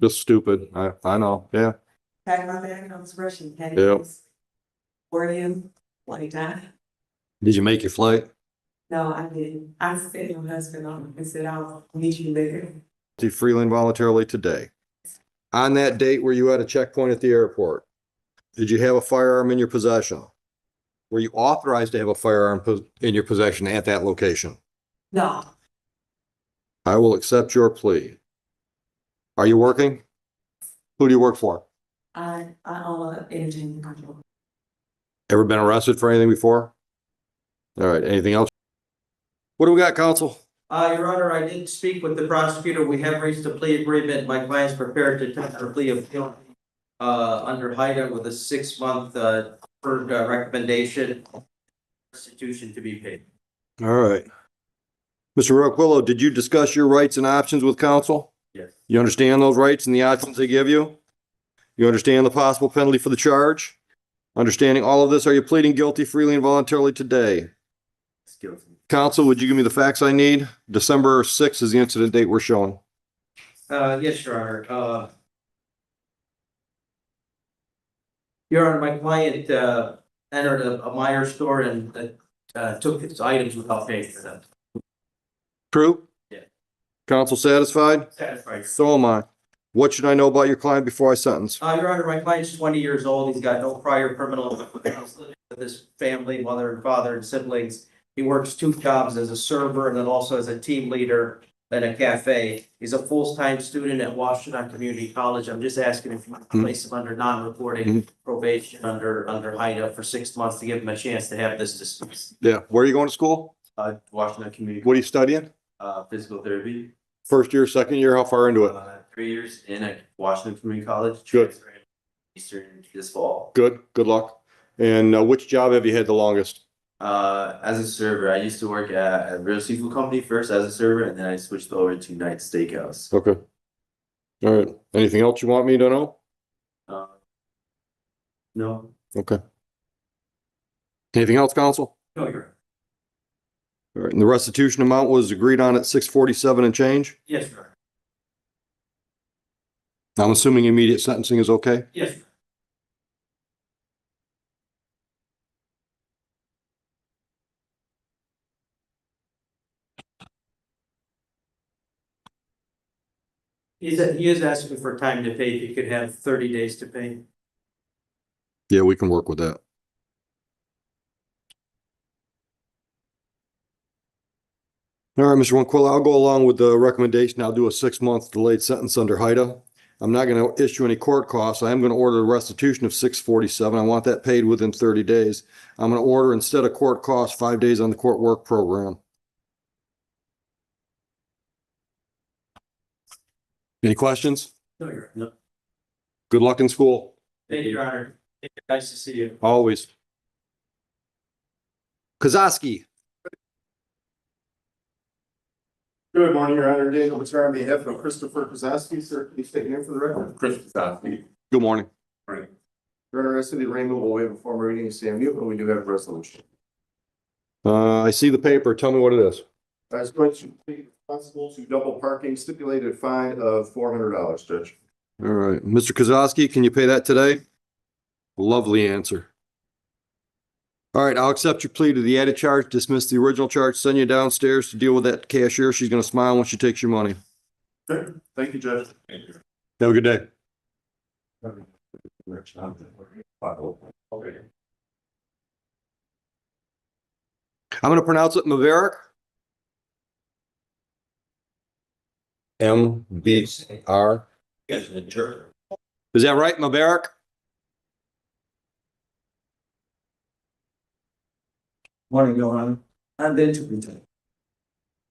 Just stupid. I know. Yeah. Had my bag, I was rushing, had Yep. it for him, like that. Did you make your flight? No, I didn't. I sent my husband on and said, I'll meet you later. To freely and voluntarily today. On that date, were you at a checkpoint at the airport? Did you have a firearm in your possession? Were you authorized to have a firearm in your possession at that location? No, I will accept your plea. Are you working? Who do you work for? I own an engine control. Ever been arrested for anything before? All right, anything else? What do we got, counsel? Your Honor, I did speak with the prosecutor. We have reached a plea agreement. My client's prepared to tender a plea of guilty under HIDA with a 6-month recommendation. Restitution to be paid. All right. Mr. Roquillo, did you discuss your rights and options with counsel? Yes. You understand those rights and the options they give you? You understand the possible penalty for the charge? Understanding all of this, are you pleading guilty freely and voluntarily today? It's guilty. Counsel, would you give me the facts I need? December 6th is the incident date we're showing. Yes, Your Honor. Your Honor, my client entered a Meijer store and took his items without paying for them. True? Yeah. Counsel satisfied? Satisfied. So am I. What should I know about your client before I sentence? Your Honor, my client's 20 years old. He's got no prior criminal with his family, mother and father and siblings. He works 2 jobs as a server and then also as a team leader at a cafe. He's a full-time student at Washington Community College. I'm just asking if you can place him under non-reporting probation under HIDA for 6 months to give him a chance to have this dismissed. Yeah. Where are you going to school? Washington Community. What are you studying? Physical therapy. First year, second year? How far into it? 3 years in at Washington Community College. Good. Transferring Eastern this fall. Good. Good luck. And which job have you had the longest? As a server, I used to work at a real seafood company first as a server, and then I switched over to Night Steakhouse. Okay. All right. Anything else you want me to know? No. Okay. Anything else, counsel? No, you're. All right. And the restitution amount was agreed on at 647 and change? Yes, sir. I'm assuming immediate sentencing is okay? Yes, sir. He is asking for time to pay. If he could have 30 days to pay. Yeah, we can work with that. All right, Mr. Ronquillo, I'll go along with the recommendation. I'll do a 6-month delayed sentence under HIDA. I'm not going to issue any court costs. I am going to order a restitution of 647. I want that paid within 30 days. I'm going to order, instead of court costs, 5 days on the court work program. Any questions? No, you're. No. Good luck in school. Thank you, Your Honor. Nice to see you. Always. Kozowski. Good morning, Your Honor. Daniel Batar on behalf of Christopher Kozowski. Sir, can you state your name for the record? Chris Kozowski. Good morning. Morning. Your Honor, as to the arraignment, we'll waive a formal reading of SAMU, but we do have a resolution. I see the paper. Tell me what it is. It's going to be responsible to double parking, stipulated fine of $400, Judge. All right. Mr. Kozowski, can you pay that today? Lovely answer. All right, I'll accept your plea to the added charge, dismiss the original charge, send you downstairs to deal with that cashier. She's going to smile when she takes your money. Okay. Thank you, Judge. Thank you. Have a good day. I'm going to pronounce it Maverick. M-B-R. Is that right, Maverick? Morning, Your Honor. I'm the interpreter.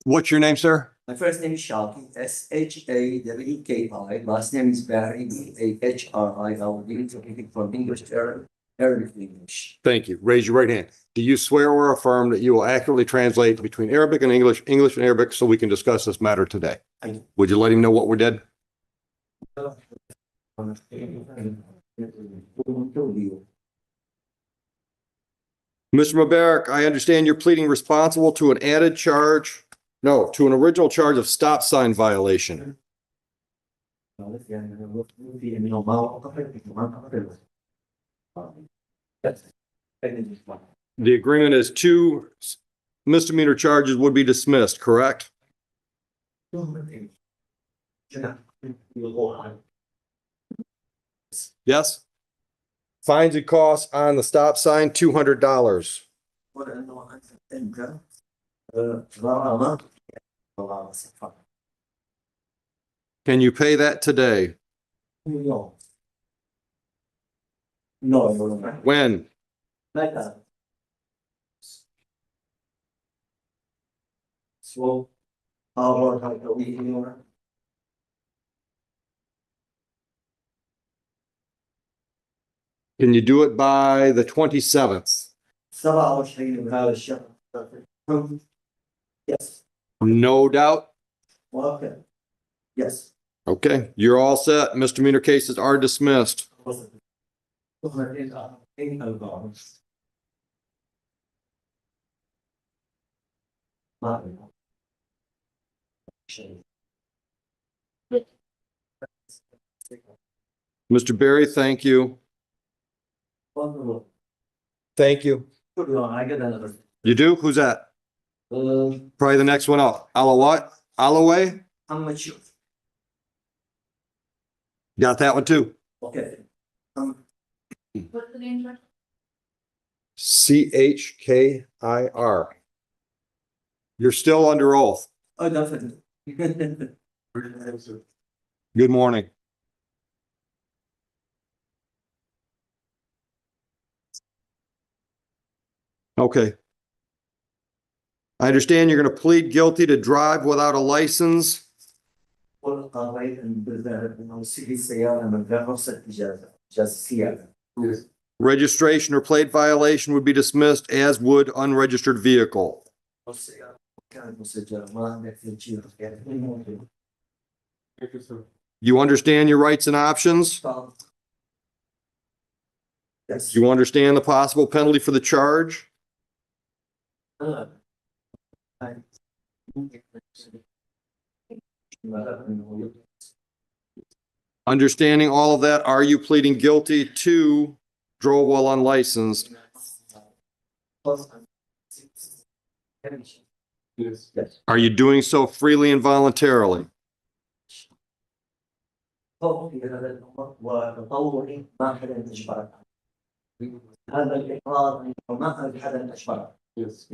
What's your name, sir? My first name is Shawky, S-H-A-W-K-I. Last name is Barry, B-A-H-R-I. I will be interpreting from English to Arabic to English. Thank you. Raise your right hand. Do you swear or affirm that you will accurately translate between Arabic and English, English and Arabic, so we can discuss this matter today? Would you let him know what we did? Mr. Mubarak, I understand you're pleading responsible to an added charge, no, to an original charge of stop sign violation. عارف يعني أنا في إنه ما أعتقد إنه ما أعتقد. Yes. The agreement is two misdemeanor charges would be dismissed, correct? Yes? Fines and costs on the stop sign, $200. Can you pay that today? No. No. When? Like that. So, how about the week? Can you do it by the 27th? 27 بهذا الشهر. Yes. No doubt. Okay. Yes. Okay, you're all set. Misdemeanor cases are dismissed. Mr. Berry, thank you. Thank you. I get another. You do? Who's that? Probably the next one up. Alla what? Alloway? How much? Got that one too. Okay. What's the name, Judge? CHKIR. You're still under oath. Oh, definitely. Good morning. Okay. I understand you're going to plead guilty to drive without a license. والقضيت إنه سيدي السيارة من غير رخصة إجازة السيارة. Registration or plate violation would be dismissed, as would unregistered vehicle. السيارة كانت مسجلة ما عندك تسجيل. You understand your rights and options? Yes. You understand the possible penalty for the charge? Understanding all of that, are you pleading guilty to drove while unlicensed? Yes. Are you doing so freely and voluntarily? هذا الأمر وتطوري ما حدا يجبرك. هذا الإقرار ما حدا يجبرك. Yes.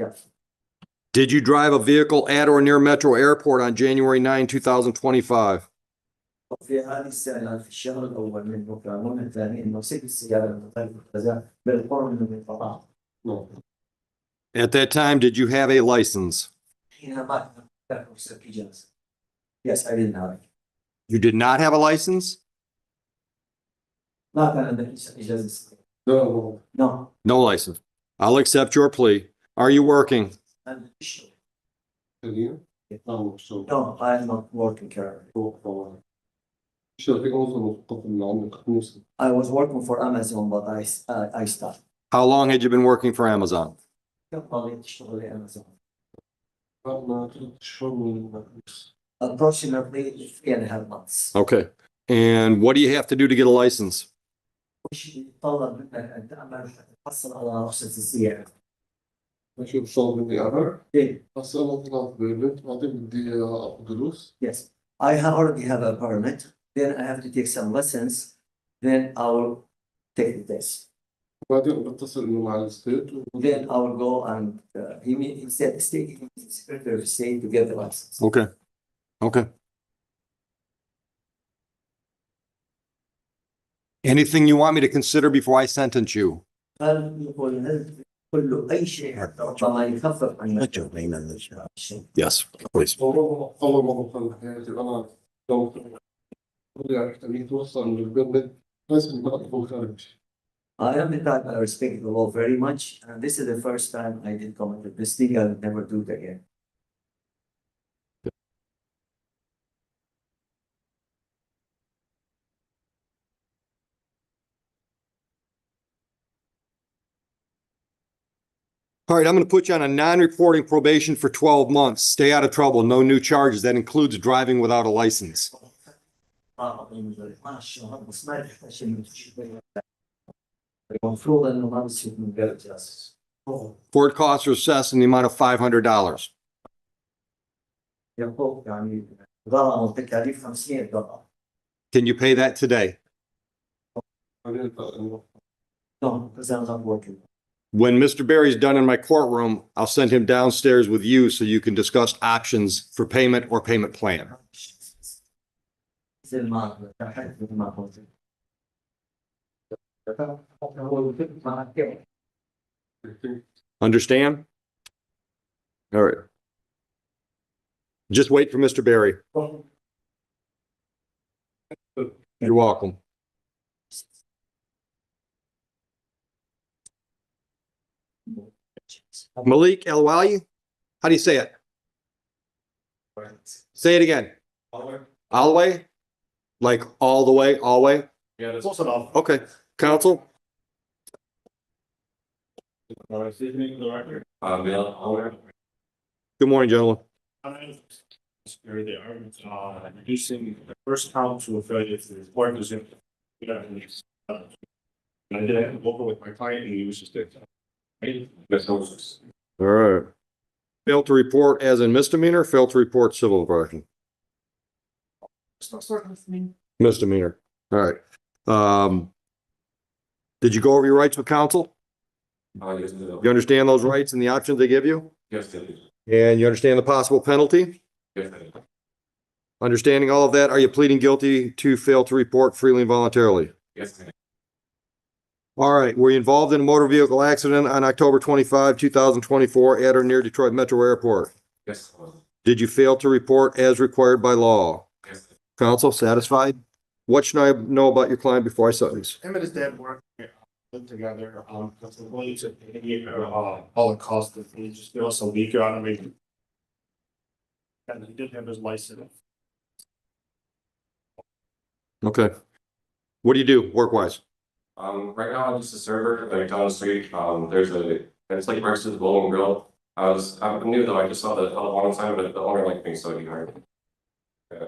Did you drive a vehicle at or near Metro Airport on January 9, 2025? في هذه السنة في الشهر الأول من نوفمبر الثاني إنه سجل السيارة بالقرب من الفضاء. At that time, did you have a license? حينها ما كان رخصة إجازة. Yes, I didn't have it. You did not have a license? ما كان عندك إجازة. No. No license. I'll accept your plea. Are you working? I'm sure. No, I'm not working currently. I was working for Amazon, but I stopped. How long had you been working for Amazon? Approximately 3.5 months. Okay. And what do you have to do to get a license? وش يتطلب منك أن تعمل حتى تحصل على رخصة السيارة؟ إيه. Yes, I already have a permit. Then I have to take some lessons. Then I will take the test. Then I will go and he said state secretary of state to get the license. Okay. Okay. Anything you want me to consider before I sentence you? هل يقول كل أي شيء حتى ربما يخفف عن Yes, please. I am the type I respect the law very much, and this is the first time I did commit a mistake. I'll never do it again. All right, I'm going to put you on a non-reporting probation for 12 months. Stay out of trouble. No new charges. That includes driving without a license. المفروض انه ما بصير من غير جاسس. Court costs are assessed in the amount of $500. يقول يعني غرامة وتكاليف $500. Can you pay that today? No, because I'm not working. When Mr. Berry's done in my courtroom, I'll send him downstairs with you so you can discuss options for payment or payment plan. زي ما قلت. Understand? All right. Just wait for Mr. Berry. You're welcome. Malik El-Wali? How do you say it? Say it again. All the way? Like all the way, all the way? Yeah, that's close enough. Okay. Counsel? Good morning, gentlemen. Here they are, reducing the first count to a failure to report as if. I did have to with my client and he was just. All right. Fail to report as in misdemeanor, fail to report civil infraction. Misdemeanor. All right. Did you go over your rights with counsel? Yes, You understand those rights and the options they give you? yes, And you understand the possible penalty? yes. Understanding all of that, are you pleading guilty to fail to report freely and voluntarily? Yes, All right. Were you involved in a motor vehicle accident on October 25, 2024 at or near Detroit Metro Airport? yes, Did you fail to report as required by law? yes. Counsel, satisfied? What should I know about your client before I sentence? Him and his dad work, live together, that's the way to pay, all the costs, that he just give us a week on him. And he did have his license. Okay. What do you do work-wise? Right now I'm just a server, like down the street, it's like next to the bowling grill. I'm new though, I just saw the one time, but the owner liked me, so he hired me.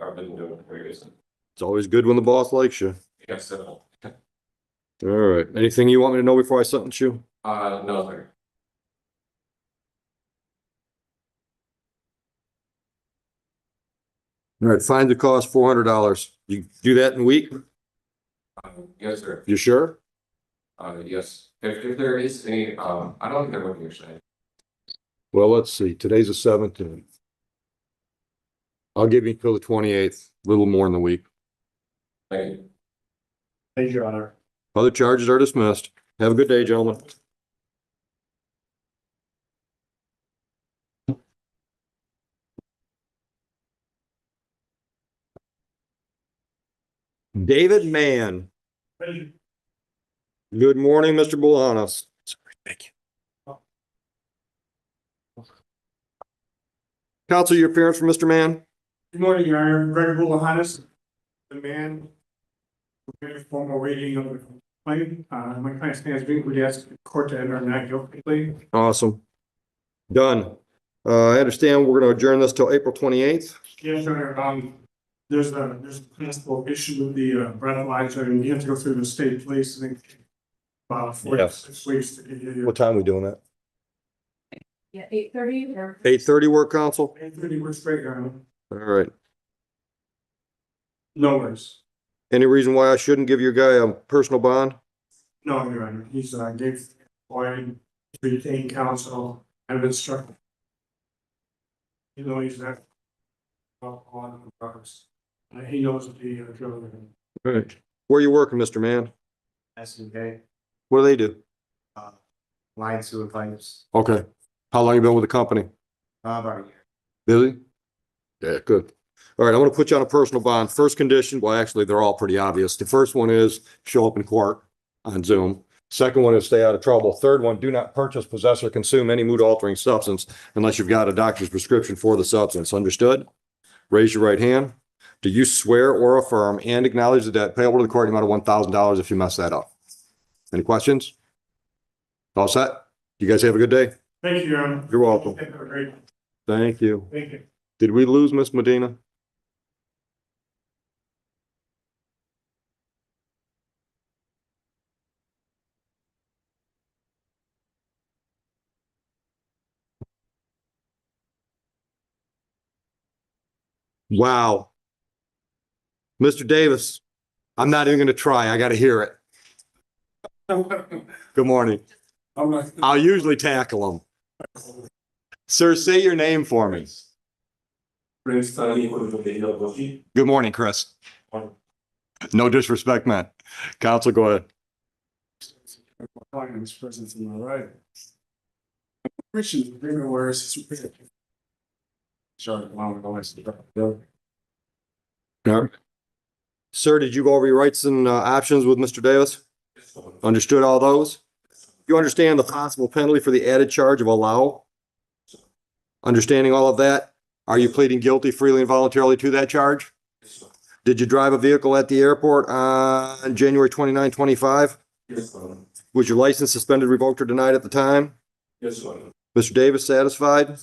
I've been doing it very recently. It's always good when the boss likes you. Yes, so, All right. Anything you want me to know before I sentence you? no, sir. All right. Fine to cost $400. You do that in a week? Yes, sir. You sure? Yes, if there is any, I don't think they're working your side. Well, let's see. Today's the 17th. I'll give you until the 28th, a little more in the week. Thank you. Thank you, Your Honor. Other charges are dismissed. Have a good day, gentlemen. David Mann. Good morning, Mr. Bolanos. Thank you. Counsel, your appearance for Mr. Mann? Good morning, Your Honor. Greg Bulahanis, the man. Formal reading of the complaint. My client stands being, we ask the court to enter a not guilty plea. Awesome. Done. I understand we're going to adjourn this till April 28th. Yes, Your Honor. There's a principal issue with the breathalyzer, and you have to go through the state police, I think. About 4 to 6 weeks to get you. What time are we doing that? Yeah, 8:30 or. 8:30 work, counsel? 8:30, we're straight, Your Honor. All right. No worries. Any reason why I shouldn't give your guy a personal bond? No, Your Honor. He's gave employed to retain counsel and instructed. You know, he's not. On the progress. He knows the drill. All right. Where are you working, Mr. Mann? SNK, What do they do? line two and pipes, Okay. How long you been with the company? about a year. Busy? Yeah, good. All right, I'm gonna put you on a personal bond. First condition, well, actually, they're all pretty obvious. The first one is show up in court on Zoom. Second one is stay out of trouble. Third one, do not purchase, possess, or consume any mood altering substance unless you've got a doctor's prescription for the substance. Understood? Raise your right hand. Do you swear or affirm and acknowledge the debt payable to the court in the amount of $1,000 if you mess that up? Any questions? All set? You guys have a good day. Thank you, Your Honor. You're welcome. Have a great- Thank you. Thank you. Did we lose Miss Medina? Wow. Mr. Davis, I'm not even gonna try. I gotta hear it. Good morning. I'm not. I'll usually tackle them. Sir, say your name for me. Good morning, Chris. No disrespect, man. Counsel, go ahead. My client's presence in my right. Christian agreement where it's. Sorry, I'm going to. All right. Sir, did you go over your rights and options with Mr. Davis? Understood all those? You understand the possible penalty for the added charge of allow? Understanding all of that, are you pleading guilty freely and voluntarily to that charge? Did you drive a vehicle at the airport on January 29, 25? Was your license suspended, revoked, or denied at the time? Mr. Davis, satisfied?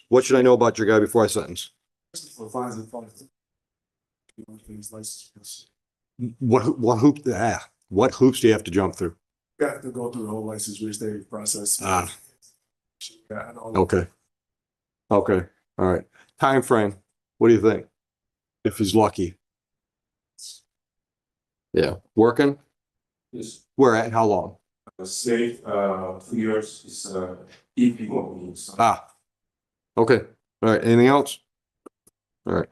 What should I know about your guy before I sentence? For fines and fines. License. What hoops do you have to jump through? Got to go through the whole license restatement process. Ah. Yeah, and all- Okay. Okay, all right. Time frame. What do you think? If he's lucky. Yeah, working? Yes, Where at? How long? safe, 2 years is, if people needs. Ah. Okay, all right. Anything else? All right.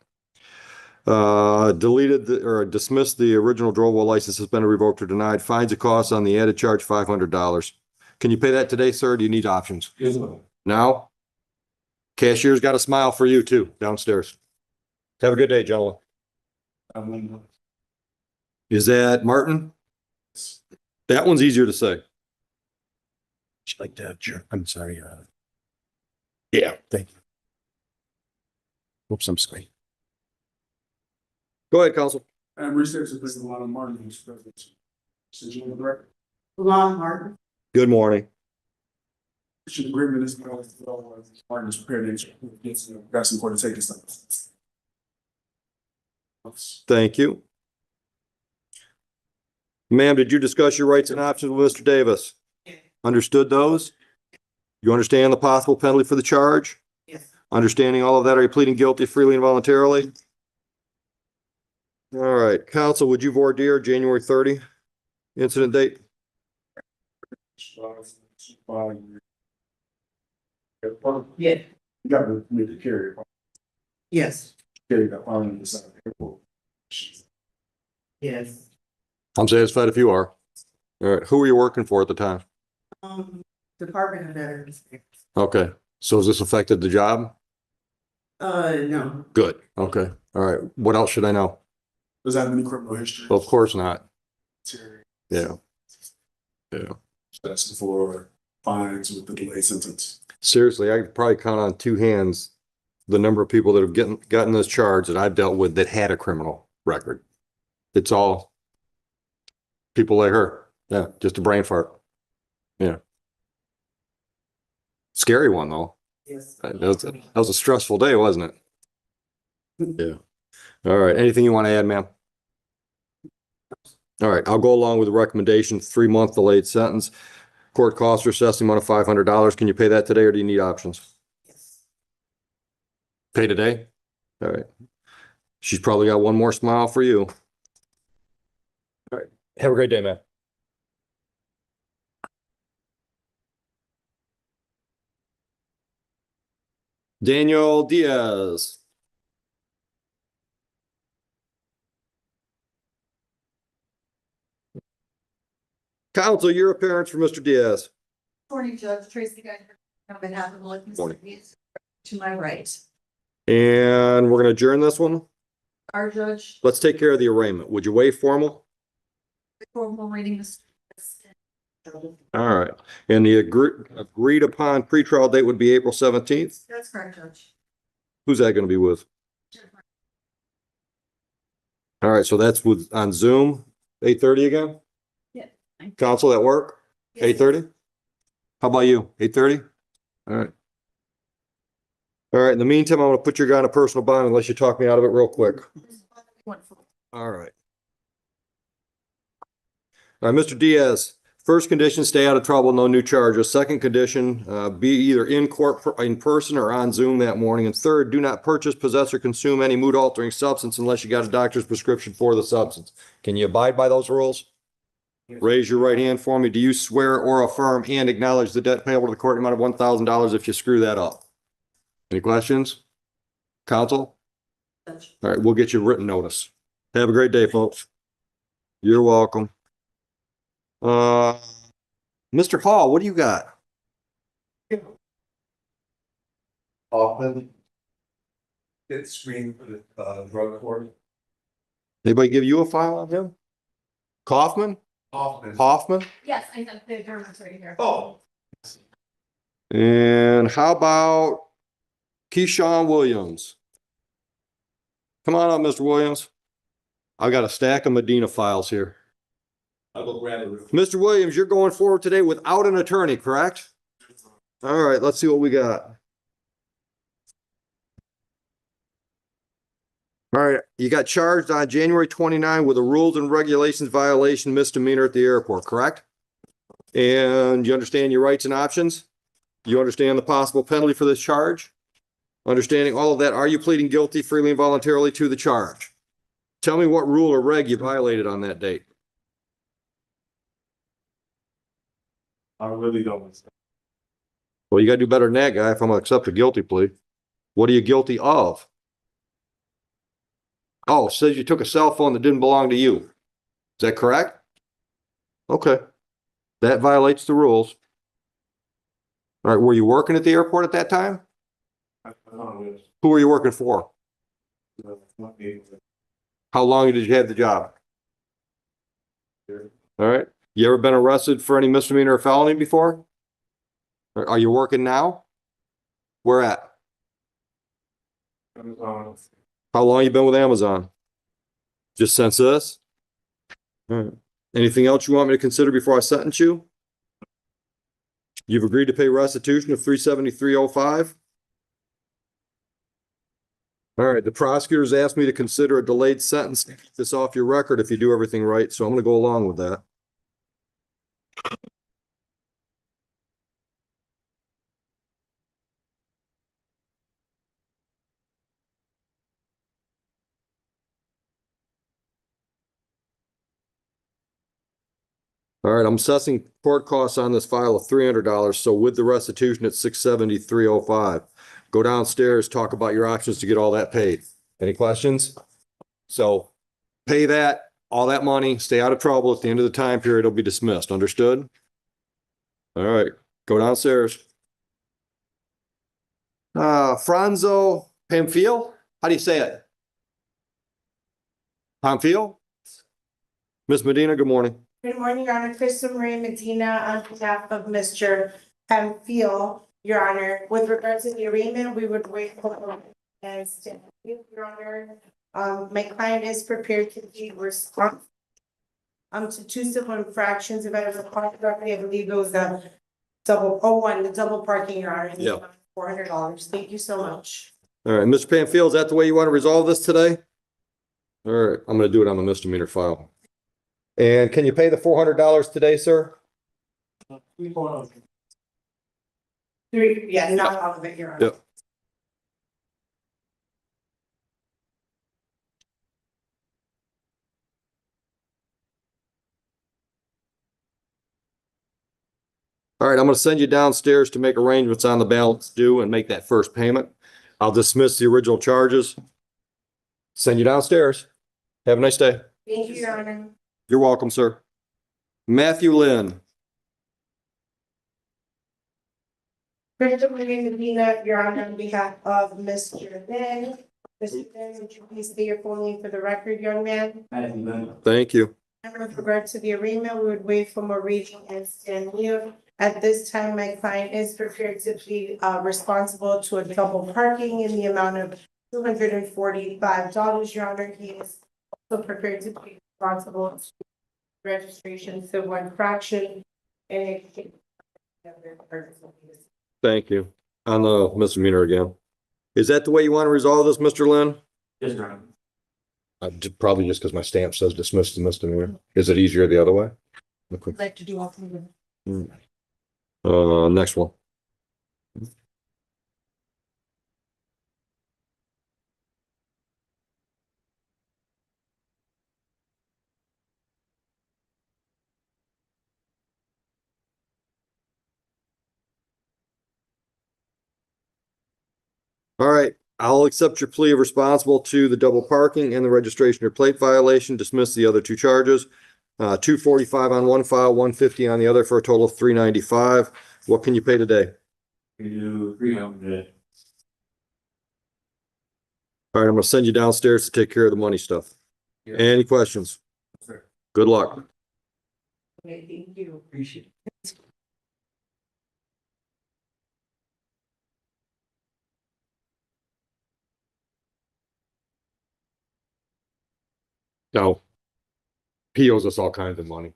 Deleted or dismissed the original Drove license, suspended, revoked, or denied. Fines and costs on the added charge, $500. Can you pay that today, sir? Or do you need options? Yes, Now? Cashier's got a smile for you too, downstairs. Have a good day, gentlemen. Is that Martin? That one's easier to say. She'd like to have, I'm sorry. Yeah, thank you. Whoops, I'm sorry. Go ahead, counsel. And research is based on a lot of Martin's presence. Since you the record. Lon Martin. Good morning. Christian agreement is Martin is prepared to got some court to take this stuff. Thank you. Ma'am, did you discuss your rights and options with Mr. Davis? Yeah. Understood those? You understand the possible penalty for the charge? Yes. Understanding all of that, are you pleading guilty freely and voluntarily? All right, counsel, would you voir dire January 30 incident date? Yeah. You got to meet the carrier. Yes. Carrier got found in the side of the airport. Yes. I'm satisfied if you are. All right, who were you working for at the time? Department of Veterans. Okay, so has this affected the job? No. Good, okay, all right. What else should I know? Does that have any criminal history? Well, of course not. Terry. Yeah. Yeah. That's for fines with the delayed sentence. Seriously, I could probably count on two hands the number of people that have gotten this charge that I've dealt with that had a criminal record. It's all people like her. Yeah, just a brain fart. Yeah. Scary one though. Yes. That was a stressful day, wasn't it? Yeah. All right. Anything you want to add, ma'am? All right. I'll go along with the recommendation, 3-month delayed sentence. Court costs are assessed the amount of $500. Can you pay that today or do you need options? Yes. Pay today? All right. She's probably got one more smile for you. All right. Have a great day, man. Daniel Diaz. Counsel, your appearance for Mr. Diaz. Morning, Judge Tracy Geiger, on behalf of the Morning. to my right. And we're going to adjourn this one. Our judge, Let's take care of the arraignment. Would you waive formal? formal reading this. All right. And the agreed upon pretrial date would be April 17th. That's correct, Judge. Who's that going to be with? All right. So that's with on Zoom, 8:30 again? Yeah. Counsel at work, 8:30? How about you? 8:30? All right. All right. In the meantime, I'm going to put your guy on a personal bond unless you talk me out of it real quick. Wonderful. All right. All right, Mr. Diaz, First condition, stay out of trouble, no new charges. Second condition, be either in court in person or on Zoom that morning. And third, do not purchase, possess, or consume any mood altering substance unless you got a doctor's prescription for the substance. Can you abide by those rules? Raise your right hand for me. Do you swear or affirm and acknowledge the debt payable to the court in the amount of $1,000 if you screw that up? Any questions? Counsel? Judge. All right, we'll get you a written notice. Have a great day, folks. You're welcome. Mr. Hall, what do you got? Often get screened for the drug court. Anybody give you a file on him? Kaufman? Often. Hoffman? Yes, I have the Germans right here. Oh. And how about Keyshawn Williams? Come on up, Mr. Williams. I've got a stack of Medina files here. I'll go grab it. Mr. Williams, you're going forward today without an attorney, correct? All right, let's see what we got. All right, you got charged on January 29 with a rules and regulations violation misdemeanor at the airport, correct? And you understand your rights and options? You understand the possible penalty for this charge? Understanding all of that, are you pleading guilty freely and voluntarily to the charge? Tell me what rule or reg you violated on that date. I really don't. Well, you gotta do better than that, guy, if I'm gonna accept a guilty plea. What are you guilty of? Oh, it says you took a cell phone that didn't belong to you. Is that correct? Okay. That violates the rules. All right, were you working at the airport at that time? I don't know. Who were you working for? Not me. How long did you have the job? All right. You ever been arrested for any misdemeanor or felony before? Are you working now? Where at? How long you been with Amazon? Just since this? All right. Anything else you want me to consider before I sentence you? You've agreed to pay restitution of $373.05? All right, the prosecutors asked me to consider a delayed sentence, to keep this off your record if you do everything right, so I'm gonna go along with that. All right, I'm assessing court costs on this file of $300, so with the restitution, it's $673.05. Go downstairs, talk about your options to get all that paid. Any questions? So pay that, all that money, stay out of trouble. At the end of the time period, it'll be dismissed. Understood? All right, go downstairs. Franzo Pamphile? How do you say it? Pamphile? Miss Medina, good morning. Good morning, Your Honor. Crystal Marie Medina on behalf of Mr. Pamphile, Your Honor. With regards to the arraignment, we would wait for as to Your Honor. My client is prepared to be responsible to two civil infractions. If I was a park property, I believe it was the double parking, Your Honor. Yeah. $400. Thank you so much. All right, Mr. Pamphile, is that the way you want to resolve this today? All right, I'm gonna do it on the misdemeanor file. And can you pay the $400 today, sir? Yeah, not all of it, Your Honor. Yep. All right, I'm gonna send you downstairs to make arrangements on the balance due and make that first payment. I'll dismiss the original charges. Send you downstairs. Have a nice day. Thank you, Your Honor. You're welcome, sir. Matthew Lynn. Crystal Marie Medina, Your Honor, on behalf of Mr. Lynn. Mr. Lynn, would you please state your full name for the record, young man? Thank you. And with regard to the arraignment, we would wait for more reading and stand mute. At this time, my client is prepared to be responsible to a double parking in the amount of $245, Your Honor. He is also prepared to be responsible to registration, civil infraction, and exchange. Thank you. On the misdemeanor again. Is that the way you want to resolve this, Mr. Lynn? Yes, Your Honor. Probably just because my stamp says dismiss the misdemeanor. Is it easier the other way? Okay. I'd like to do all three of them. Next one. All right, I'll accept your plea of responsible to the double parking and the registration or plate violation, dismiss the other two charges. 245 on one file, 150 on the other for a total of 395. What can you pay today? We do 300. All right, I'm gonna send you downstairs to take care of the money stuff. Yeah. Any questions? Sure. Good luck. Okay, thank you. Appreciate it. No. He owes us all kinds of money.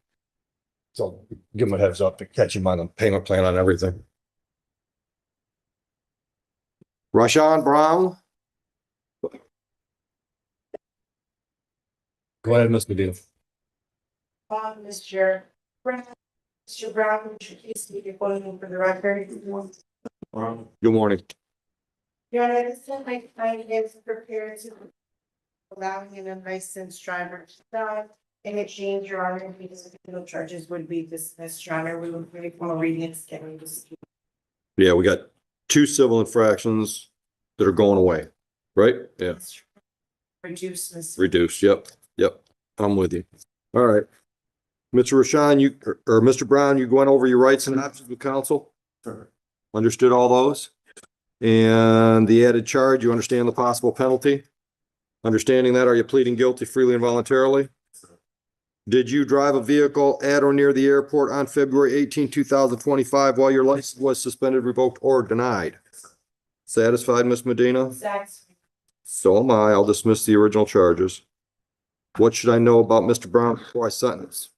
So give him a heads up to catch him on the payment plan on everything. Rashawn Brown. Go ahead, Ms. Medina. Mr. Brown, Mr. Brown, would you please state your full name for the record? Good morning. Your Honor, this is my client is prepared to allowing an unlicensed driver to drive. In exchange, Your Honor, because the criminal charges would be dismissed, Your Honor, we would really want to read it, getting this. Yeah, we got 2 civil infractions that are going away, right? Yeah, Reduce this. reduced. Yep, yep. I'm with you. All right. Mr. Rashawn, or Mr. Brown, you going over your rights and options with counsel? Sure. Understood all those? And the added charge, you understand the possible penalty? Understanding that, are you pleading guilty freely and voluntarily? Did you drive a vehicle at or near the airport on February 18, 2025 while your license was suspended, revoked, or denied? Satisfied, Ms. Medina? That's So am I. I'll dismiss the original charges. What should I know about Mr. Brown before I sentence?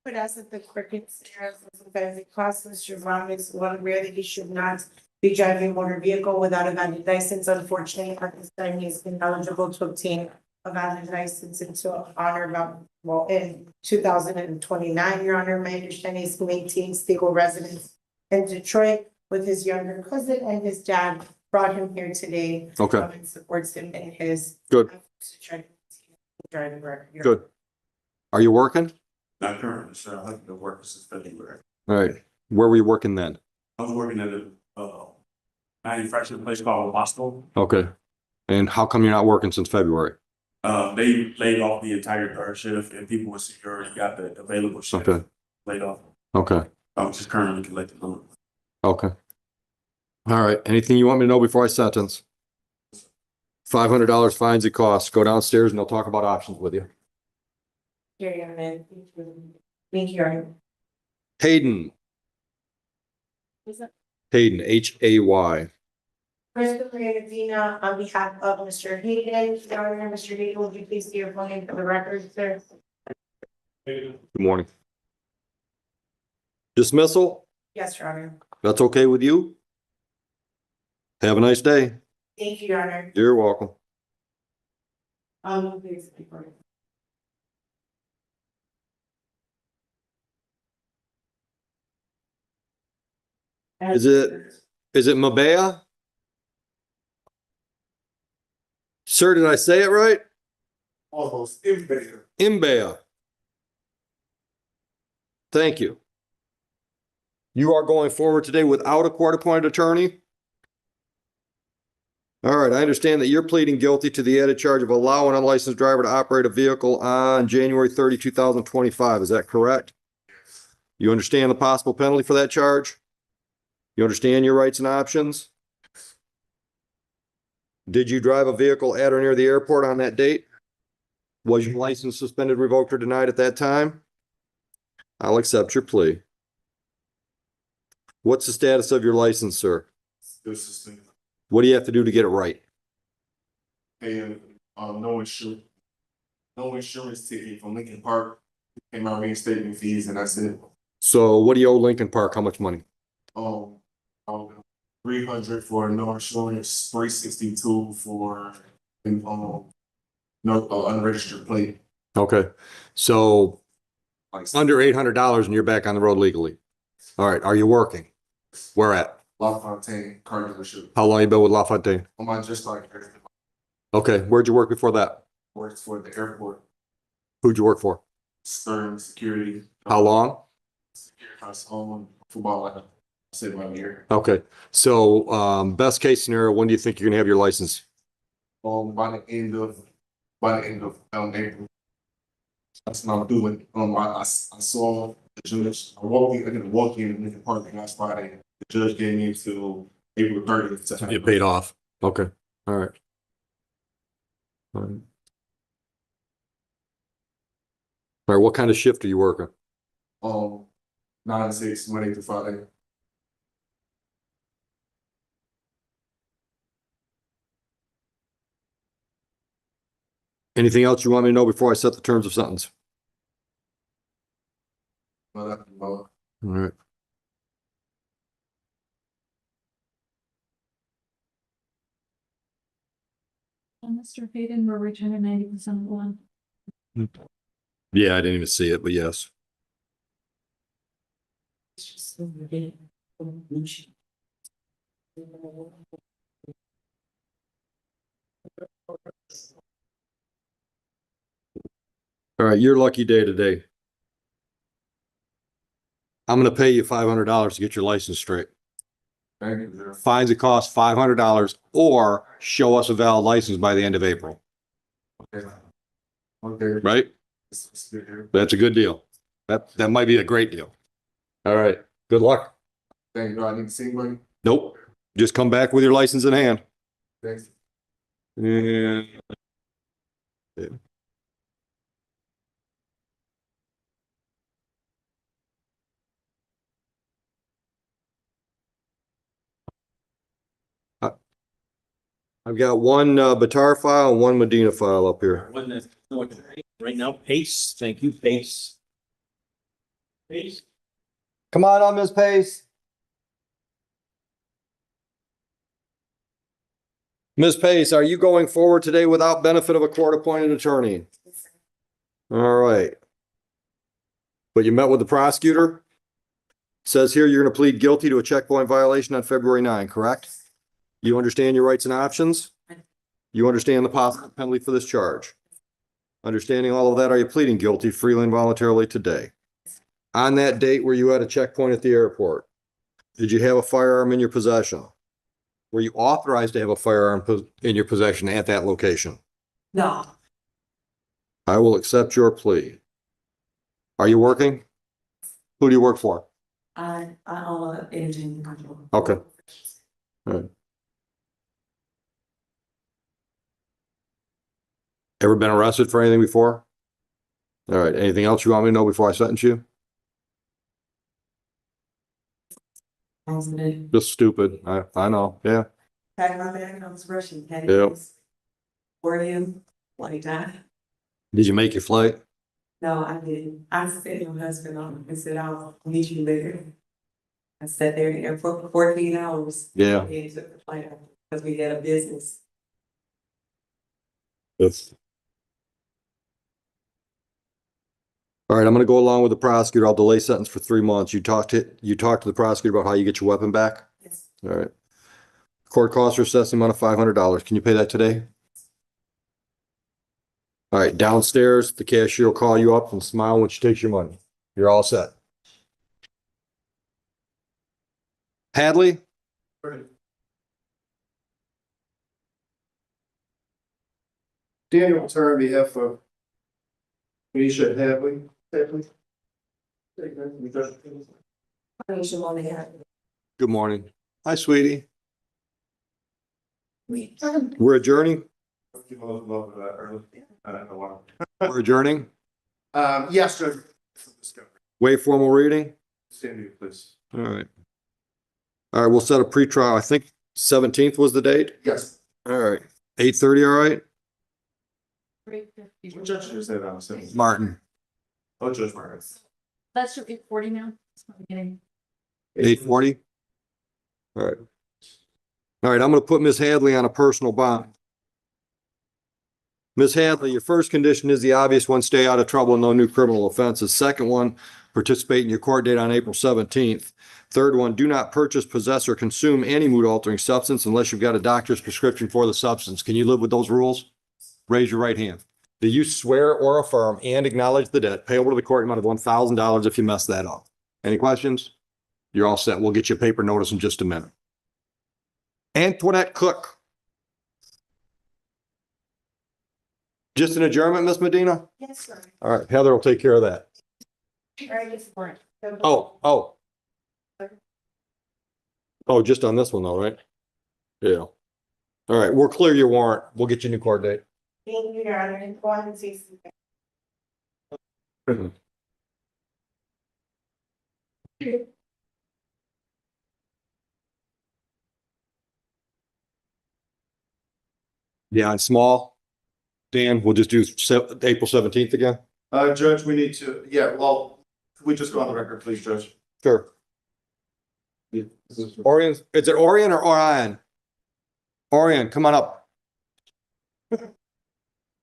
But as of the cricket stairs, sometimes it costs Mr. Brown is one aware that he should not be driving a motor vehicle without a valid license. Unfortunately, at this time, he has been eligible to obtain a valid license until honor about, well, in 2029, Your Honor. My understanding is he maintains stable residence in Detroit with his younger cousin, and his dad brought him here today. Okay, And supports him in his. Good. efforts to try to drive record. good. Are you working? Not currently, sir. I have been working since February. All right. Where were you working then? I was working at a manufacturing place called Boston. Okay. And how come you're not working since February? They laid off the entire third shift and people with security got the available shift Okay, laid off. okay, I'm just currently collecting them. okay. All right. Anything you want me to know before I sentence? $500 fines and costs. Go downstairs and they'll talk about options with you. Here, Your Honor. Thank you, Your Honor. Hayden. Hayden, Hay. Crystal Medina, on behalf of Mr. Hayden, Your Honor, Mr. Hayden, would you please give your full name for the record, sir? Good morning. Dismissal? Yes, Your Honor. That's okay with you? Have a nice day. Thank you, Your Honor. You're welcome. Please. Is it Mabea? Sir, did I say it right? Almost everywhere. Mbea. Thank you. You are going forward today without a court-appointed attorney? All right, I understand that you're pleading guilty to the added charge of allowing an unlicensed driver to operate a vehicle on January 30, 2025. Is that correct? You understand the possible penalty for that charge? You understand your rights and options? Did you drive a vehicle at or near the airport on that date? Was your license suspended, revoked, or denied at that time? I'll accept your plea. What's the status of your license, sir? Still suspended. What do you have to do to get it right? And no insurance ticket from Lincoln Park, and my reinstatement fees, and that's it. So what do you owe Lincoln Park? How much money? 300 for no insurance, 362 for no unregistered plate. Okay, so like Under $800 and you're back on the road legally. All right, are you working? Where at? LaFontaine car dealership. How long you been with LaFontaine? I just like Okay, where'd you work before that? works for the airport, Who'd you work for? Stern Security. How long? House home football. I say 1 year. Okay, so best case scenario, when do you think you're gonna have your license? By the end of April. That's what I'm doing. I saw the judge. I walked in the parking last Friday. The judge gave me till April 30th to have Get paid off. Okay, all right. All right. All right, what kind of shift are you working? 9 to 6, Monday through Friday. Anything else you want me to know before I set the terms of sentence? Well, All right. Mr. Hayden, we're returning 90% of the one. Yeah, I didn't even see it, but yes. All right, your lucky day today. I'm gonna pay you $500 to get your license straight. Thank you, sir. Fines that cost $500 or show us a valid license by the end of April, Okay. Okay. right? It's good here. That's a good deal. That might be a great deal. All right, good luck. Thank you. I need to see anybody. Nope, just come back with your license in hand. Thanks. And I've got one Batar file and one Medina file up here. One that's right now, Pace, thank you, Pace. Pace. Come on up, Ms. Pace. Ms. Pace, are you going forward today without benefit of a court-appointed attorney? All right. But you met with the prosecutor? Says here you're going to plead guilty to a checkpoint violation on February 9, correct? You understand your rights and options? You understand the possible penalty for this charge? Understanding all of that, are you pleading guilty freely and voluntarily today? On that date, were you at a checkpoint at the airport? Did you have a firearm in your possession? Were you authorized to have a firearm in your possession at that location? No. I will accept your plea. Are you working? Who do you work for? I own an engine control. Okay. All right. Ever been arrested for anything before? All right. Anything else you want me to know before I sentence you? Just stupid. I know. Yeah. Had my bag, I was rushing. Had Yep. For him, like that. Did you make your flight? No, I didn't. I sent my husband on and said, I'll meet you later. I sat there in the airport for 14 hours. Yeah. And he took the flight out because we had a business. Yes. All right, I'm gonna go along with the prosecutor. I'll delay sentence for 3 months. You talked to the prosecutor about how you get your weapon back? Yes. All right. Court costs are assessed the amount of $500. Can you pay that today? All right, downstairs, the cashier will call you up and smile when she takes your money. You're all set. Hadley? Daniel Turner, on behalf of Misha Hadley. Good morning. Hi, sweetie. We're adjourning? We're adjourning? Yes, Judge. Waive formal reading? Stand here, please. All right. All right, we'll set a pretrial. I think 17th was the date? Yes. All right. 8:30, all right? What judge is that on? Martin. Oh, Judge Martin. That's your 8:40 now. It's not beginning. 8:40? All right. All right, I'm gonna put Ms. Hadley on a personal bond. Ms. Hadley, your first condition is the obvious one, stay out of trouble, no new criminal offenses. Second one, participate in your court date on April 17th. Third one, do not purchase, possess, or consume any mood-altering substance unless you've got a doctor's prescription for the substance. Can you live with those rules? Raise your right hand. Do you swear or affirm and acknowledge the debt payable to the court amount of $1,000 if you mess that up? Any questions? You're all set. We'll get you a paper notice in just a minute. Antoinette Cook. Just an adjournment, Miss Medina? Yes, sir. All right, Heather will take care of that. Right. Oh. Oh, just on this one though, right? Yeah. All right, we'll clear your warrant. We'll get you a new court date. Thank you, Your Honor. Go ahead and say something. Yeah, and small. Dan, we'll just do April 17th again? Judge, we need to, yeah, well, can we just go on the record, please, Judge? Sure. Orion, is it Orion or Orion? Orion, come on up.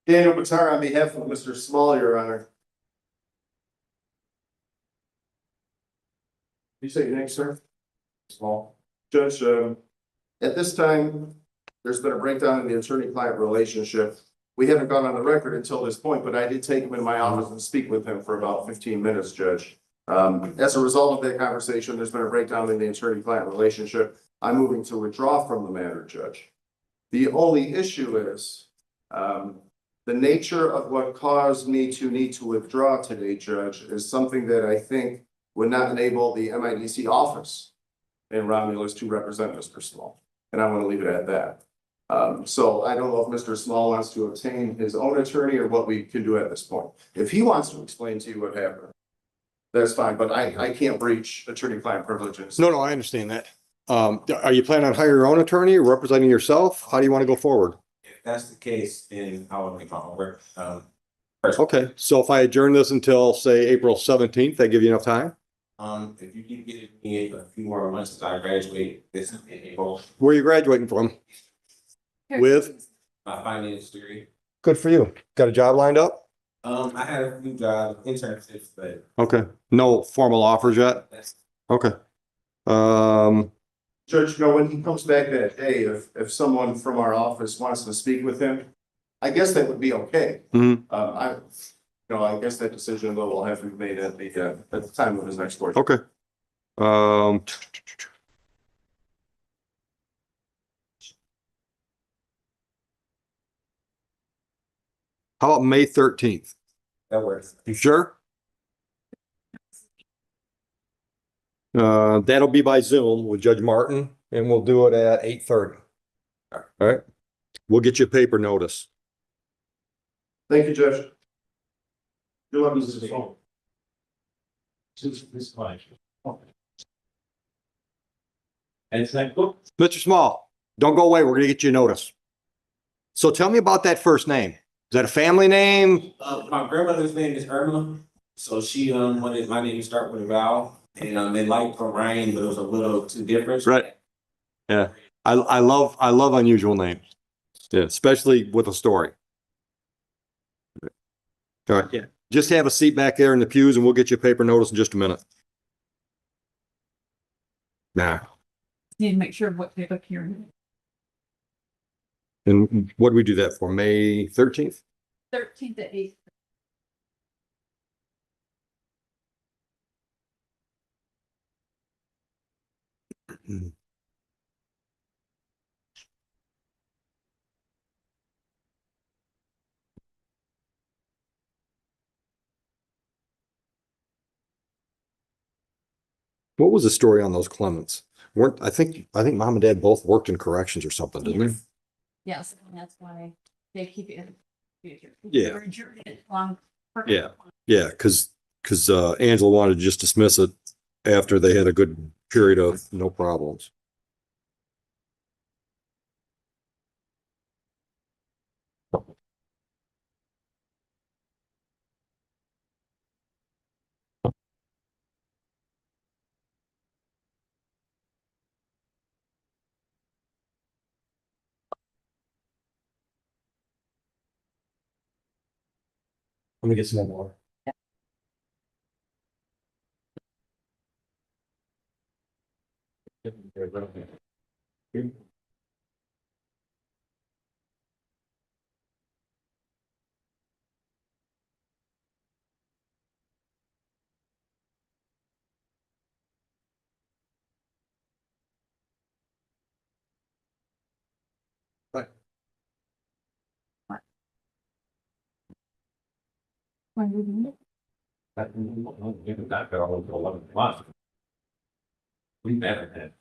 Daniel Batara on behalf of Mr. Small, Your Honor. You say your name, sir? Small. Judge, at this time, there's been a breakdown in the attorney-client relationship. We haven't gone on the record until this point, but I did take him in my office and speak with him for about 15 minutes, Judge. As a result of that conversation, there's been a breakdown in the attorney-client relationship. I'm moving to withdraw from the matter, Judge. The only issue is, the nature of what caused me to need to withdraw today, Judge, is something that I think would not enable the MIDC office in Romulus to represent Mr. Small. And I want to leave it at that. So I don't know if Mr. Small wants to obtain his own attorney or what we can do at this point. If he wants to explain to you what happened, that's fine, but I can't breach attorney-client privileges. No, I understand that. Are you planning on hiring your own attorney or representing yourself? How do you want to go forward? If that's the case, then I would make my own work. Okay, so if I adjourn this until, say, April 17th, that give you enough time? If you can get me a few more months as I graduate this in April, Where are you graduating from? With? my finance degree. Good for you. Got a job lined up? I had a few job internships, but Okay, no formal offers yet? that's Okay. Judge, you know, when he comes back that day, if someone from our office wants to speak with him, I guess that would be okay. I guess that decision though will have to be made at the time of his next court. Okay. How about May 13th? that works. You sure? That'll be by Zoom with Judge Martin and we'll do it at 8:30. All right. We'll get you a paper notice. Thank you, Judge. Good luck, This is Mr. fine. This is fine. And it's like, look, Mr. Small, don't go away. We're gonna get you a notice. So tell me about that first name. Is that a family name? My grandmother's name is Irma, so she wanted my name to start with a vowel, and they liked Orion, but it was a little too different. Right. Yeah. I love unusual names. Yeah, especially with a story. All right. Yeah. Just have a seat back there in the pews and we'll get you a paper notice in just a minute. Nah. Need to make sure what type of hearing. And what do we do that for? May 13th? 13th at 8. What was the story on those Clements? I think mom and dad both worked in corrections or something, didn't they? Yes, and that's why they keep it. Yeah. Long. Yeah. Yeah, because Angela wanted to just dismiss it after they had a good period of no problems. Let me get some more. We never had.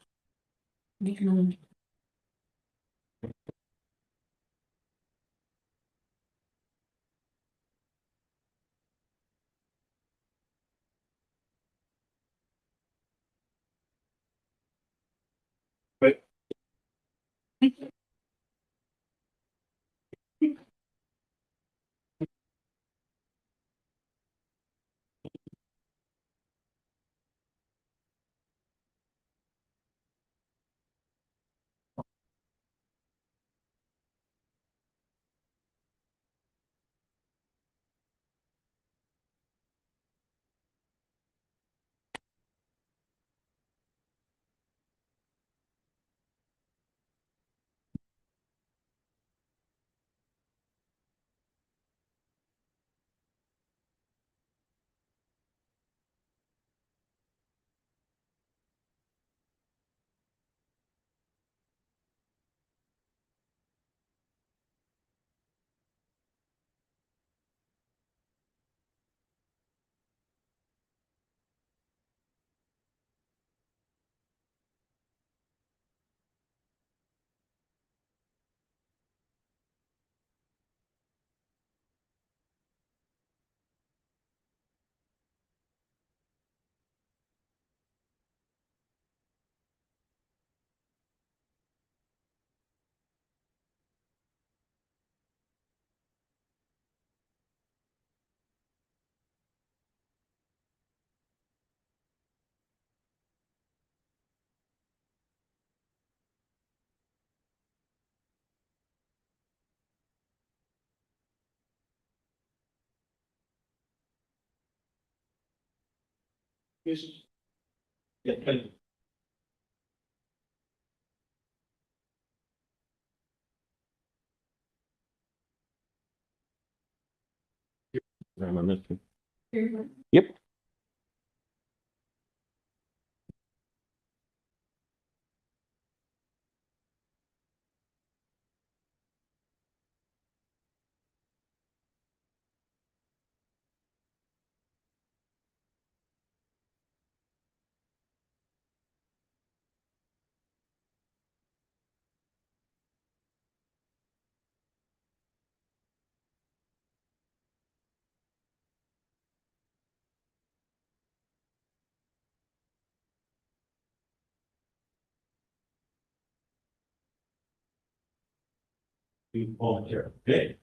Yeah. Yep. We volunteer. Okay.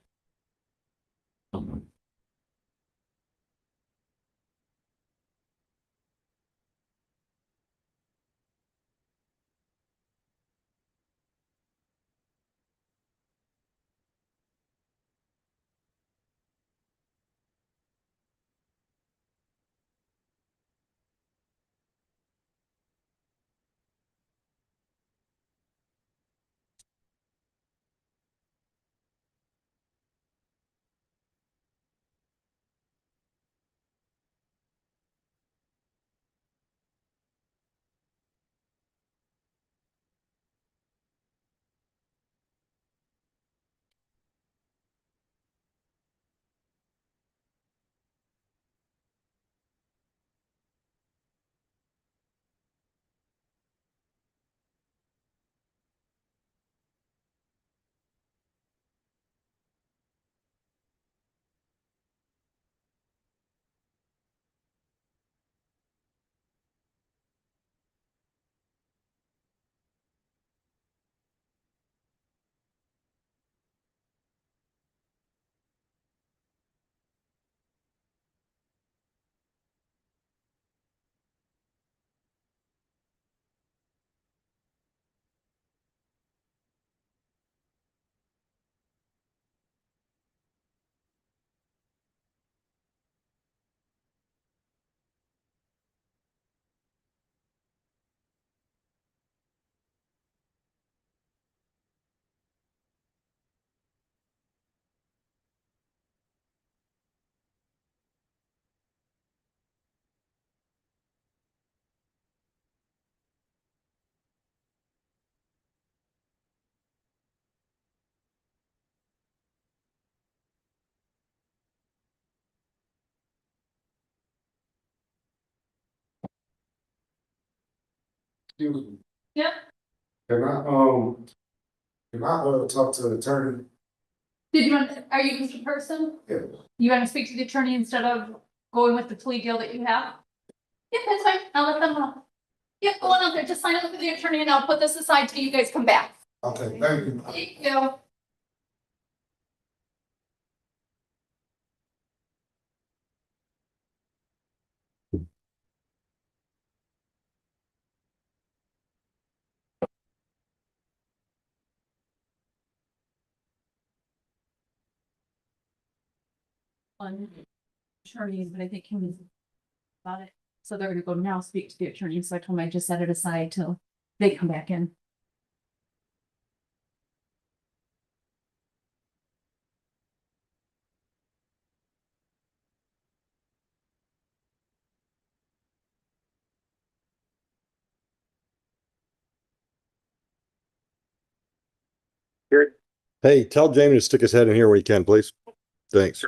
Yep. Can I talk to the attorney? Did you want, are you the person? Yeah. You want to speak to the attorney instead of going with the plea deal that you have? Yeah, that's fine. I'll let them know. Yeah, go on out there. Just sign up with the attorney and I'll put this aside till you guys come back. Okay, thank you. Thank you. On attorneys, but I think he was about it. So they're gonna go now speak to the attorney. So I told him I just set it aside till they come back in. Hey, tell Jamie to stick his head in here where he can, please. Thanks.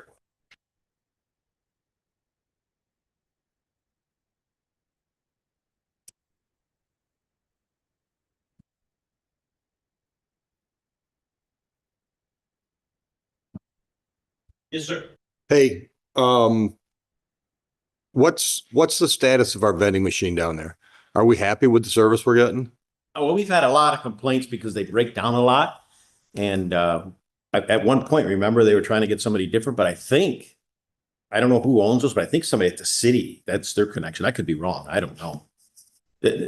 Yes, sir. Hey, what's the status of our vending machine down there? Are we happy with the service we're getting? Oh, well, we've had a lot of complaints because they break down a lot. And at one point, remember, they were trying to get somebody different, but I don't know who owns those, but I think somebody at the city, that's their connection. I could be wrong. I don't know.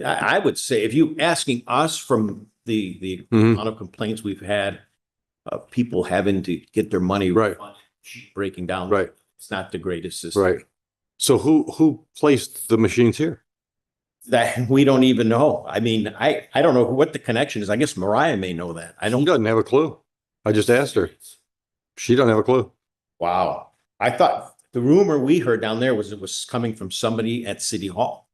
I would say if you asking us from the Mhm. amount of complaints we've had of people having to get their money Right. refunded, breaking down. Right. It's not the greatest system. Right. So who placed the machines here? That we don't even know. I mean, I don't know what the connection is. I guess Mariah may know that. I She don't. doesn't have a clue. I just asked her. She doesn't have a clue. Wow. I thought the rumor we heard down there was it was coming from somebody at City Hall.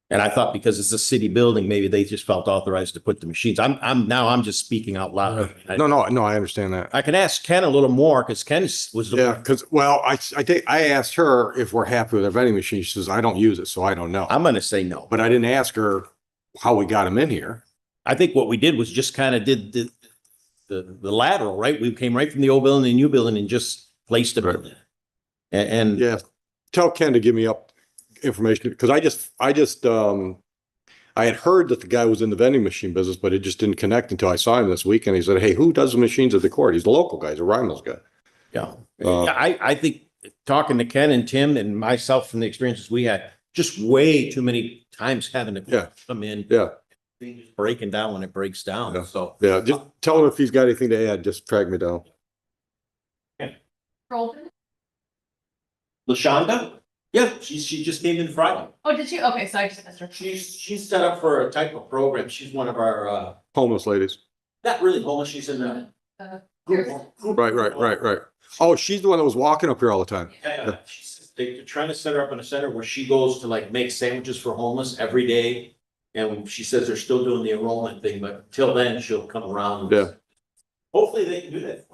And I thought because it's a city building, maybe they just felt authorized to put the machines. I'm just speaking out loud. No, I understand that. I can ask Ken a little more because Ken was the Yeah, because, well, I think I asked her if we're happy with our vending machine. She says, I don't use it, so I don't know. I'm going to say no. But I didn't ask her how we got them in here. I think what we did was just kind of did the lateral, right? We came right from the old building to the new building and just placed them in there. And Yeah, tell Ken to give me up information, because I had heard that the guy was in the vending machine business, but it just didn't connect until I saw him this week, and he said, hey, who does the machines at the court? He's the local guy, he's a Rhinos guy. yeah, I think talking to Ken and Tim and myself from the experiences we had, just way too many times having to come in. Yeah, Things breaking down when it breaks down. Yeah. So yeah, just tell him if he's got anything to add, just track me down. Roldan? LaShonda? Yeah, she just came in Friday. Oh, did you? Okay, so I just missed her. She's set up for a type of program. She's one of our Homeless ladies. not really homeless, she's in the Right. Oh, she's the one that was walking up here all the time. Yeah. They're trying to set her up in a center where she goes to like make sandwiches for homeless every day. And she says they're still doing the enrollment thing, but till then she'll come around. Yeah. Hopefully they can do that.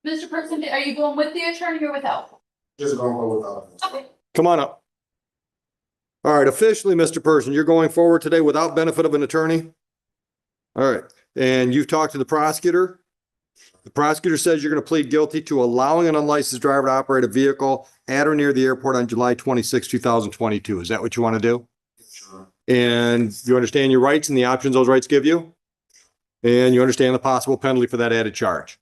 Mr. Person, are you going with the attorney or without? Just gonna go without. Okay. Come on up. All right, officially, Mr. Person, you're going forward today without benefit of an attorney? All right, and you've talked to the prosecutor? The prosecutor says you're going to plead guilty to allowing an unlicensed driver to operate a vehicle at or near the airport on July 26, 2022. Is that what you want to do? Sure. And you understand your rights and the options those rights give you? And you understand the possible penalty for that added charge?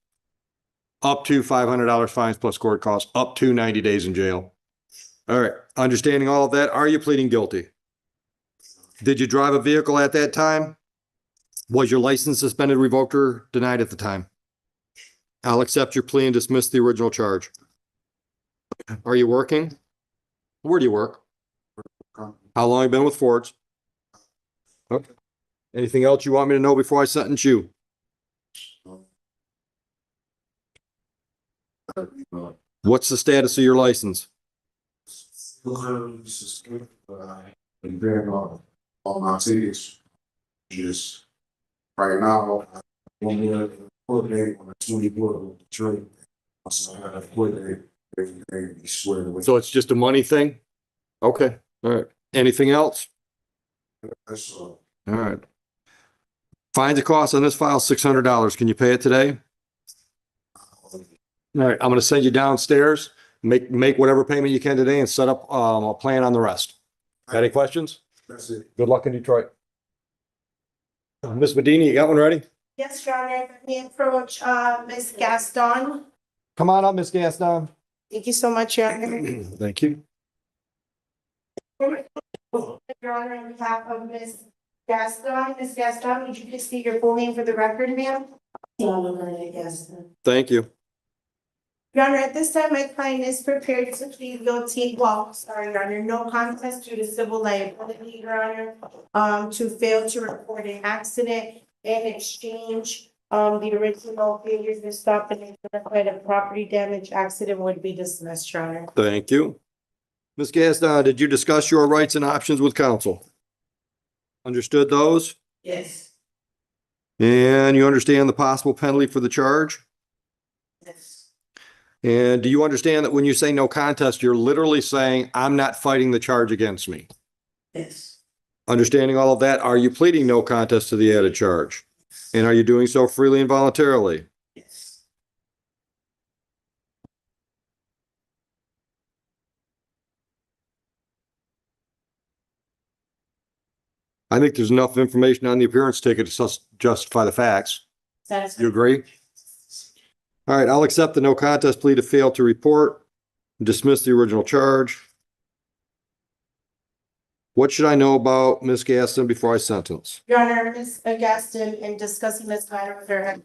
Up to $500 fines plus court costs, up to 90 days in jail. All right, understanding all of that, are you pleading guilty? Did you drive a vehicle at that time? Was your license suspended, revoked, or denied at the time? I'll accept your plea and dismiss the original charge. Are you working? Where do you work? How long have you been with Ford's? Okay. Anything else you want me to know before I sentence you? What's the status of your license? And then all my cities, just right now, when we have a court date on the 24th of Detroit, so I have a court date, everything is squared away. So it's just a money thing? Okay, all right. Anything else? That's all. All right. Fines and costs on this file, $600. Can you pay it today? All right, I'm gonna send you downstairs, make whatever payment you can today and set up, a plan on the rest. Got any questions? That's it. Good luck in Detroit. Ms. Medina, you got one ready? Yes, Your Honor, let me approach, Ms. Gaston. Come on up, Ms. Gaston. Thank you so much, Your Honor. Thank you. Your Honor, on behalf of Ms. Gaston, would you please state your full name for the record, ma'am? Thank you. Your Honor, at this time, my client is prepared to plead guilty, Your Honor, no contest due to civil liability, Your Honor, to fail to report an accident. In exchange, the original failures to stop and identify the property damage accident would be dismissed, Your Honor. Thank you. Ms. Gaston, did you discuss your rights and options with counsel? Understood those? Yes. And you understand the possible penalty for the charge? Yes. And do you understand that when you say no contest, you're literally saying, I'm not fighting the charge against me? Yes. Understanding all of that, are you pleading no contest to the added charge? And are you doing so freely and voluntarily? Yes. I think there's enough information on the appearance ticket to justify the facts. You agree? All right, I'll accept the no contest plea to fail to report, dismiss the original charge. What should I know about Ms. Gaston before I sentence? Your Honor, Ms. Gaston, in discussing this matter with her, had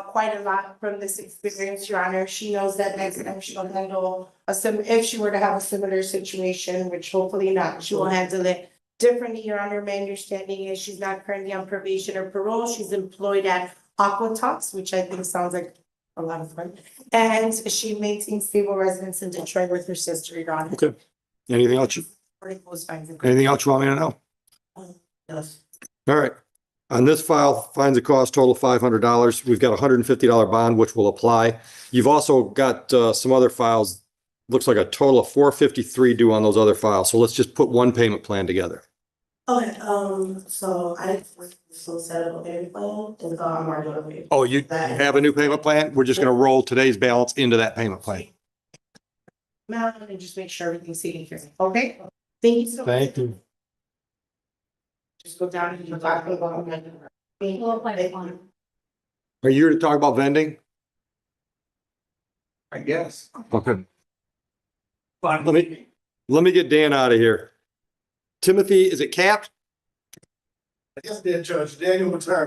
quite a lot from this experience, Your Honor. She knows that next time she'll handle if she were to have a similar situation, which hopefully not, she will handle it differently, Your Honor. My understanding is she's not currently on probation or parole. She's employed at Aquatox, which I think sounds like a lot of fun. And she maintains stable residence in Detroit with her sister, Your Honor. Okay. Anything else? Anything else you want me to know? Yes. All right. On this file, fines and costs total $500. We've got a $150 bond, which will apply. You've also got some other files. Looks like a total of $453 due on those other files. So let's just put one payment plan together. Okay, so I set up a payment plan to go on my. Oh, you have a new payment plan? We're just gonna roll today's balance into that payment plan. Now, let me just make sure everything's taken care of, okay? Thank you so much. Thank you. Just go down and you talk about. We'll play this one. Are you here to talk about vending? I guess. Okay. Let me get Dan out of here. Timothy, is it capped? Yes, dear Judge Daniel Matar,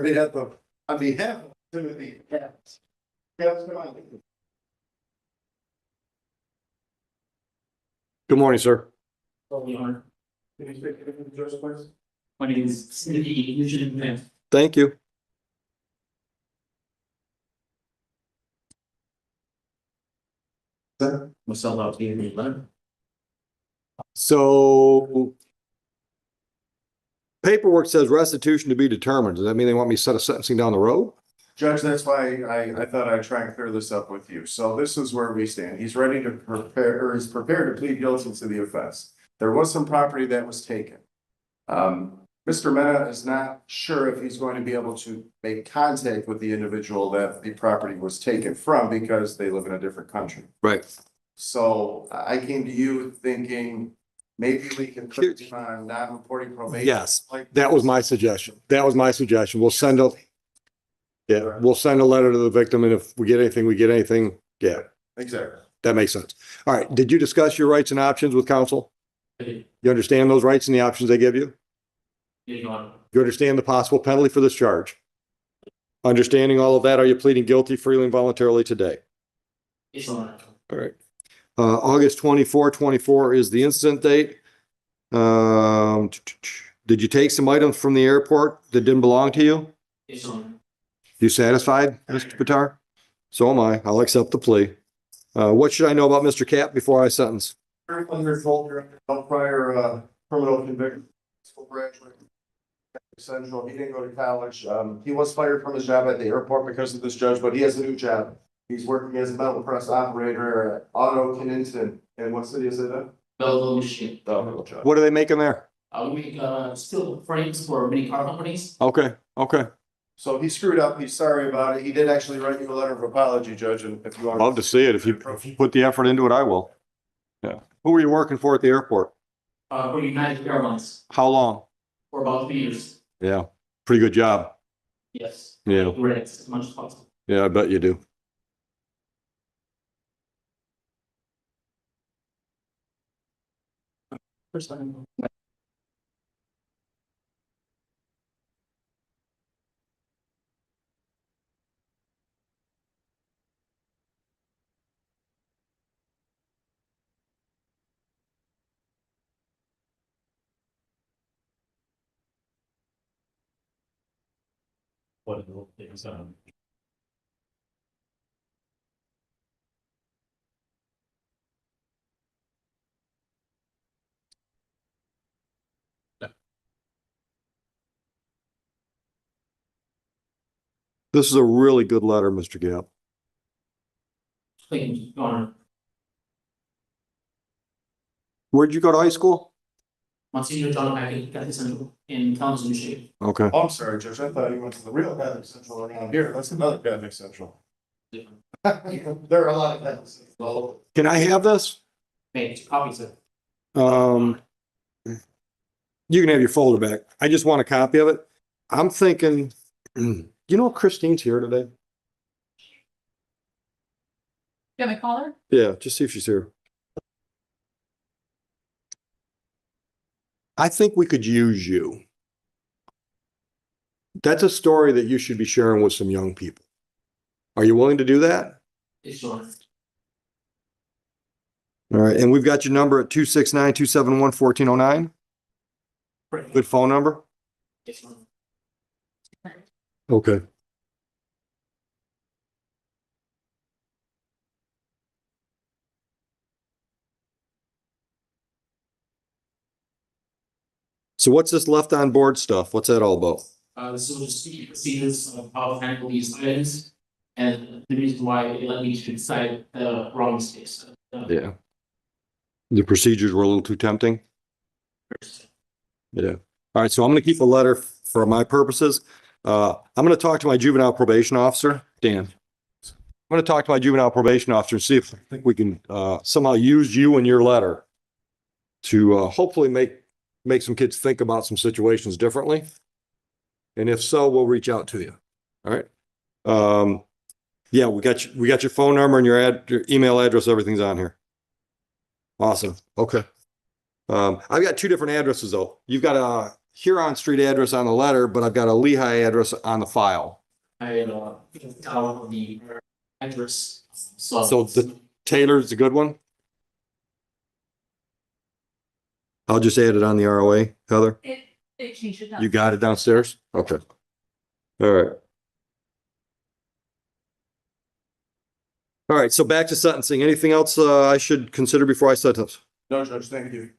on behalf of Timothy. Yes. Come on. Good morning, sir. Can you speak to the judge, please? My name is Cindy Eugene. Thank you. Myself out to the letter. So paperwork says restitution to be determined. Does that mean they want me to set a sentencing down the road? Judge, that's why I thought I'd try and clear this up with you. So this is where we stand. He's ready to prepare, or he's prepared to plead guilty to the offense. There was some property that was taken. Mr. Mena is not sure if he's going to be able to make contact with the individual that the property was taken from because they live in a different country. Right. So I came to you thinking maybe we can put him on non-reporting probation. Yes, that was my suggestion. That was my suggestion. We'll send a letter to the victim, and if we get anything, we get anything. Yeah, Exactly. that makes sense. All right. Did you discuss your rights and options with counsel? You You understand those rights and the options they give you? know, You understand the possible penalty for this charge? Understanding all of that, are you pleading guilty freely and voluntarily today? it's on. All right. August 24, 24 is the incident date. Did you take some items from the airport that didn't belong to you? It's on. You satisfied, Mr. Pitar? So am I. I'll accept the plea. What should I know about Mr. Cap before I sentence? Very folder, prior criminal conviction, school graduate. Central, he didn't go to college. He was fired from his job at the airport because of this, judge, but he has a new job. He's working as a metal press operator at Auto Kennington. And what city is it in? Belleville, Michigan. What are they making there? We make steel frames for many car companies. Okay, okay. So he screwed up. He's sorry about it. He did actually write you a letter of apology, Judge, and if you want. Love to see it. If you put the effort into it, I will. Yeah. Who were you working for at the airport? For United Airlines How long? for about 3 years. Yeah, pretty good job. Yes. Yeah. We're as much as possible. Yeah, I bet you do. First time. What are the things This is a really good letter, Mr. Gap. Thank you, Your Honor. Where'd you go to high school? Monsignor John Packard, Catholic Central in Kalamazoo, Michigan. Okay. Oh, I'm sorry, Judge. I thought you went to the real Catholic Central around here. That's another Catholic Central. Different. There are a lot of Catholic Central. Can I have this? Made copies of. You can have your folder back. I just want a copy of it. I'm thinking, you know, Christine's here today. You want me to call her? Yeah, just see if she's here. I think we could use you. That's a story that you should be sharing with some young people. Are you willing to do that? Yes, Your Honor. All right, and we've got your number at 269-271-1409. Right. Good phone number? Yes, Your Honor. Okay. So what's this left on board stuff? What's that all about? This is just the procedures of how to handle these items and the reason why it led me to decide the wrong mistakes. Yeah. The procedures were a little too tempting? Yeah. All right, so I'm gonna keep a letter for my purposes. I'm gonna talk to my juvenile probation officer, Dan. I'm gonna talk to my juvenile probation officer and see if I think we can somehow use you and your letter to hopefully make some kids think about some situations differently. And if so, we'll reach out to you. All right. Yeah, we got your phone number and your email address, everything's on here. Awesome. Okay. I've got two different addresses though. You've got a Huron Street address on the letter, but I've got a Lehigh address on the file. I tell the address. So the Taylor's a good one? I'll just add it on the ROA, Heather. She should know. You got it downstairs? Okay. All right. All right, so back to sentencing. Anything else I should consider before I sentence? No, Judge, thank you.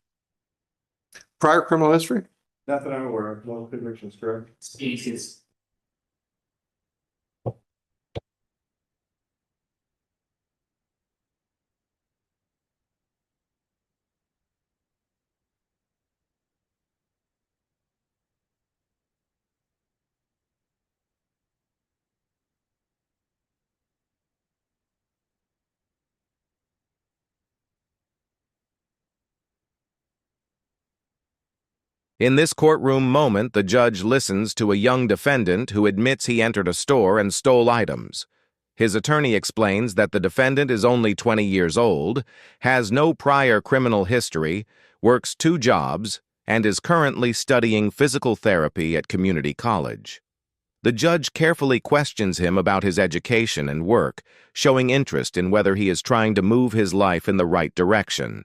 Prior criminal history? Not that I'm aware of. No convictions, correct? It is. In this courtroom moment, the judge listens to a young defendant who admits he entered a store and stole items. His attorney explains that the defendant is only 20 years old, has no prior criminal history, works 2 jobs, and is currently studying physical therapy at community college. The judge carefully questions him about his education and work, showing interest in whether he is trying to move his life in the right direction.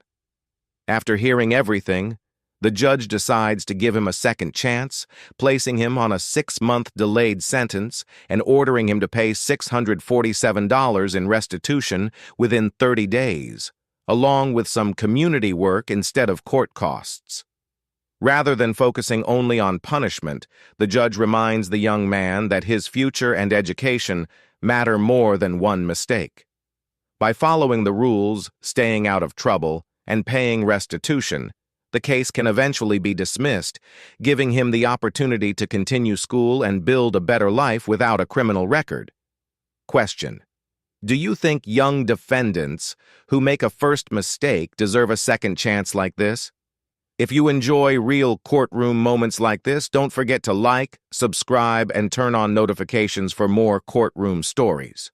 After hearing everything, the judge decides to give him a second chance, placing him on a 6-month delayed sentence and ordering him to pay $647 in restitution within 30 days, along with some community work instead of court costs. Rather than focusing only on punishment, the judge reminds the young man that his future and education matter more than one mistake. By following the rules, staying out of trouble, and paying restitution, the case can eventually be dismissed, giving him the opportunity to continue school and build a better life without a criminal record. Question: do you think young defendants who make a first mistake deserve a second chance like this? If you enjoy real courtroom moments like this, don't forget to like, subscribe, and turn on notifications for more courtroom stories.